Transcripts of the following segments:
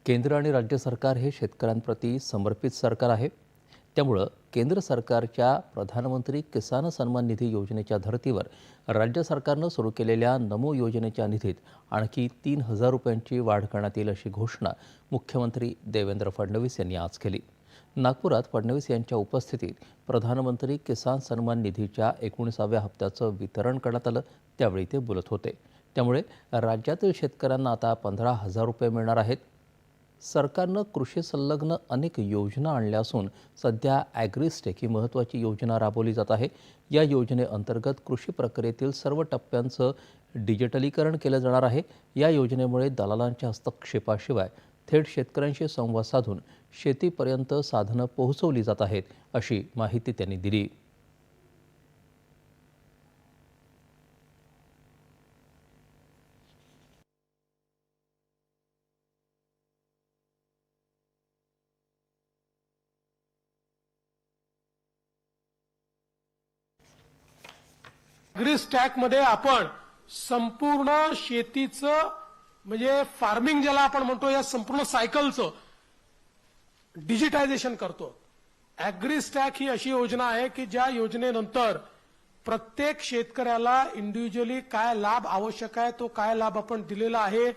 केंद्र आणि राज्य सरकार हे शेतकऱ्यांप्रती समर्पित सरकार आहे. त्यामुळं केंद्र सरकारच्या प्रधानमंत्री किसान सन्मान निधी योजनेच्या धर्तीवर राज्य सरकारनं सुरू केलेल्या नमो योजनेच्या निधीत आणखी 3,000 रुपयांची वाढ करण्यात येईल अशी घोषणा मुख्यमंत्री देवेंद्र फडणवीस यांनी आज केली. नागपुरात फडणवीस यांच्या उपस्थितीत प्रधानमंत्री किसान सन्मान निधीच्या 19व्या हप्त्याचं वितरण करण्यात आलं. त्यावेळी ते बोलत होते. त्यामुळे राज्यातील शेतकऱ्यांना आता 15,000 रुपये मिळणार आहेत. सरकारनं कृषी संलग्न अनेक योजना आणल्या असून सध्या ॲग्रिस्टेक ही महत्त्वाची योजना राबवली जात आहे. या योजनेअंतर्गत कृषी प्रक्रियेतील सर्व टप्प्यांचं डिजिटलीकरण केलं जाणार आहे. या योजनेमुळे दलालांच्या हस्तक्षेपाशिवाय थेट शेतकऱ्यांशी संवाद साधून शेतीपर्यंत साधनं पोहोचवली जात आहेत, अशी माहिती त्यांनी दिली. ॲग्रिस्टॅकमध्ये आपण संपूर्ण शेतीचं म्हणजे फार्मिंग ज्याला आपण म्हणतो या संपूर्ण सायकलचं डिजिटायझेशन करतो. ॲग्रिस्टॅक ही अशी योजना आहे की ज्या योजनेनंतर प्रत्येक शेतकऱ्याला इंडिव्हिज्युअली काय लाभ आवश्यक आहे, तो काय लाभ आपण दिलेला आहे,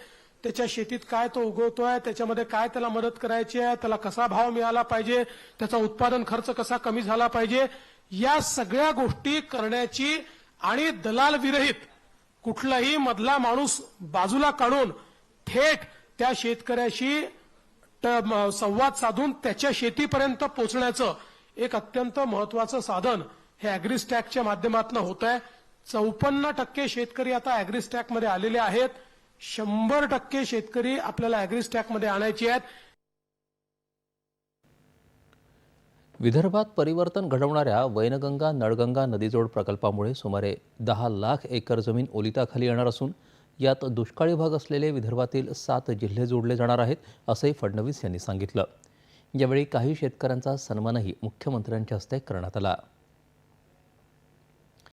त्याच्या शेतीत काय तो उगवतोय, त्याच्यामध्ये काय त्याला मदत करायची आहे, त्याला कसा भाव मिळाला पाहिजे, त्याचा उत्पादन खर्च कसा कमी झाला पाहिजे, या सगळ्या गोष्टी करण्याची आणि दलाल विरहित कुठलाही मधला माणूस बाजूला काढून थेट त्या शेतकऱ्याशी संवाद साधून त्याच्या शेतीपर्यंत पोहोचण्याचं एक अत्यंत महत्त्वाचं साधन हे ॲग्रिस्टॅकच्या माध्यमातून होत आहे. 54% शेतकरी आता ॲग्रिस्टॅकमध्ये आलेले आहेत. 100% शेतकरी आपल्याला ॲग्रिस्टॅकमध्ये आणायचे आहेत. विदर्भात परिवर्तन घडवणाऱ्या वैनगंगा नळगंगा नदीजोड प्रकल्पामुळे सुमारे 10 लाख एकर जमीन ओलिताखाली येणार असून यात दुष्काळी भाग असलेले विदर्भातील 7 जिल्हे जोडले जाणार आहेत, असंही फडणवीस यांनी सांगितलं. यावेळी काही शेतकऱ्यांचा सन्मानही मुख्यमंत्र्यांच्या हस्ते करण्यात आला.